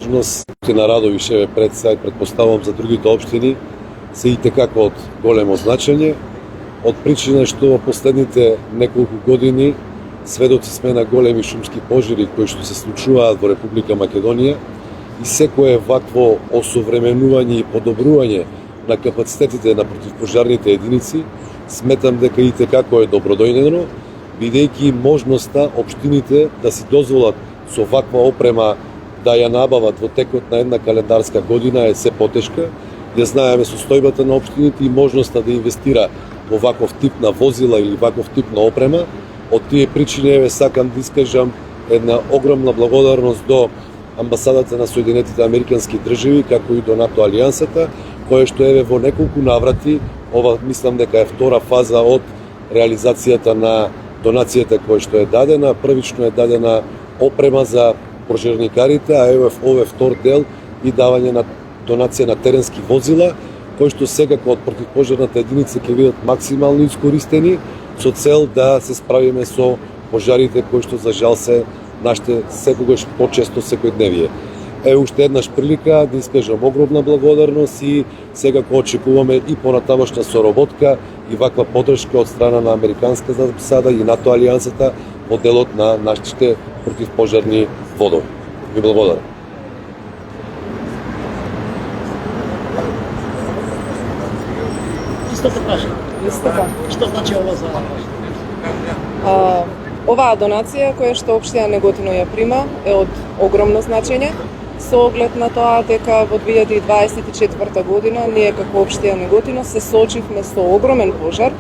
На Радовишеве пред сај, предпоставувам за другите општини, се и текако од големо значење, од причина што во последните неколку години сведоци сме на големи шумски пожари кои што се случуваат во Република Македонија и секое вакво осовременување и подобрување на капацитетите на противпожарните единици сметам дека и текако е добродојдено, бидејќи можноста општините да си дозволат со ваква опрема да ја набават во текот на една календарска година е се потешка. Ја знаеме состојбата на општините и можноста да инвестира во ваков тип на возила или ваков тип на опрема. Од тие причини еве сакам да искажам една огромна благодарност до амбасадата на Соединетите Американски држави, како и до НАТО алијансата, кое што еве во неколку наврати, ова мислам дека е втора фаза од реализацијата на донацијата која што е дадена. Првично е дадена опрема за пожарникарите, а еве овој втор дел и давање на донација на теренски возила, кои што секако од противпожарната единица ќе бидат максимално искористени со цел да се справиме со пожарите кои што за жал се нашите секогаш почесто секојдневие. Е уште еднаш прилика да искажам огромна благодарност и секако очекуваме и понатамошна соработка и ваква поддршка од страна на Американската амбасада и НАТО алијансата во делот на нашите противпожарни водови. Ви благодарам. Исто така. Што значи ова за Оваа донација која што општина Неготино ја прима е од огромно значење со оглед на тоа дека во 2024 година ние како општина Неготино се соочивме со огромен пожар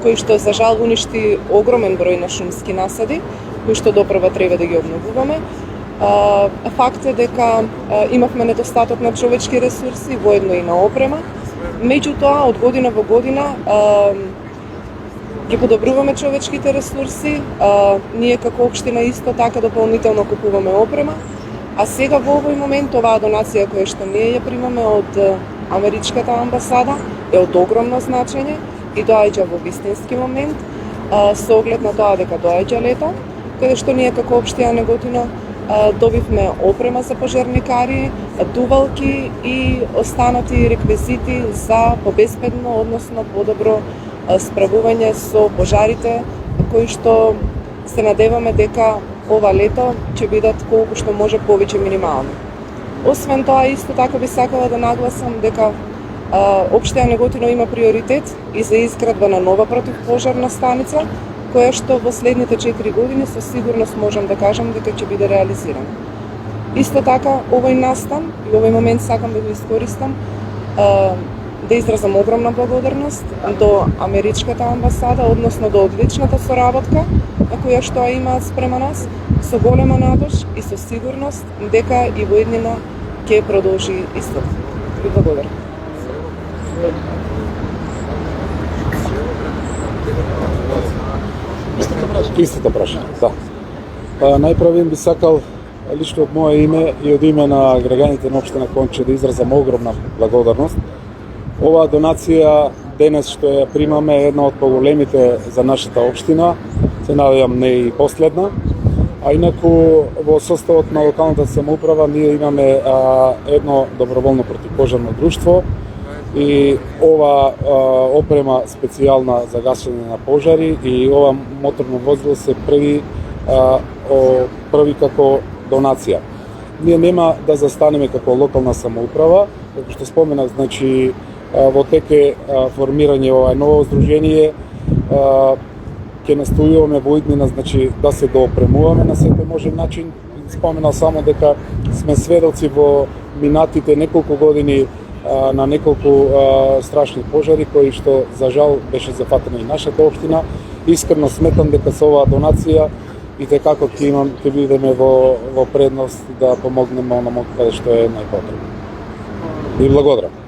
кој што за жал уништи огромен број на шумски насади кои што допрва треба да ги обновуваме. Факт е дека имавме недостаток на човечки ресурси, воедно и на опрема. Меѓутоа, од година во година ги подобруваме човечките ресурси, ние како општина исто така дополнително купуваме опрема, а сега во овој момент оваа донација која што ние ја примаме од Америчката амбасада е од огромно значење и доаѓа во вистински момент, со оглед на тоа дека доаѓа лето, каде што ние како општина Неготино добивме опрема за пожарникари, дувалки и останати реквизити за побезбедно, односно подобро справување со пожарите, кои што се надеваме дека ова лето ќе бидат колку што може повеќе минимални. Освен тоа, исто така би сакала да нагласам дека општина Неготино има приоритет и за изградба на нова противпожарна станица, која што во следните 4 години со сигурност можам да кажам дека ќе биде реализирана. Исто така, овој настан и овој момент сакам да го искористам да изразам огромна благодарност до Америчката амбасада, односно до одличната соработка на која што ја имаат спрема нас, со голема надеж и со сигурност дека и во иднина ќе продолжи истото. Ви благодарам. Истата прашање, да. Најпрвен би сакал лично од моје име и од име на граѓаните на општина Конче да изразам огромна благодарност. Оваа донација денес што ја примаме е една од поголемите за нашата општина, се надевам не и последна, а инаку во составот на локалната самоуправа ние имаме едно доброволно противпожарно друштво и ова опрема специјална за гасење на пожари и ова моторно возило се први како донација. Ние нема да застанеме како локална самоуправа, како што споменав, значи во тек е формирање ова ново здружение, ќе настојуваме во иднина, значи да се доопремуваме на секој можен начин. Споменал само дека сме сведоци во минатите неколку години на неколку страшни пожари кои што за жал беше зафатена и нашата општина. Искрено сметам дека со оваа донација и текако ќе бидеме во предност да помогнеме оному каде што е најпотребно. И благодарам.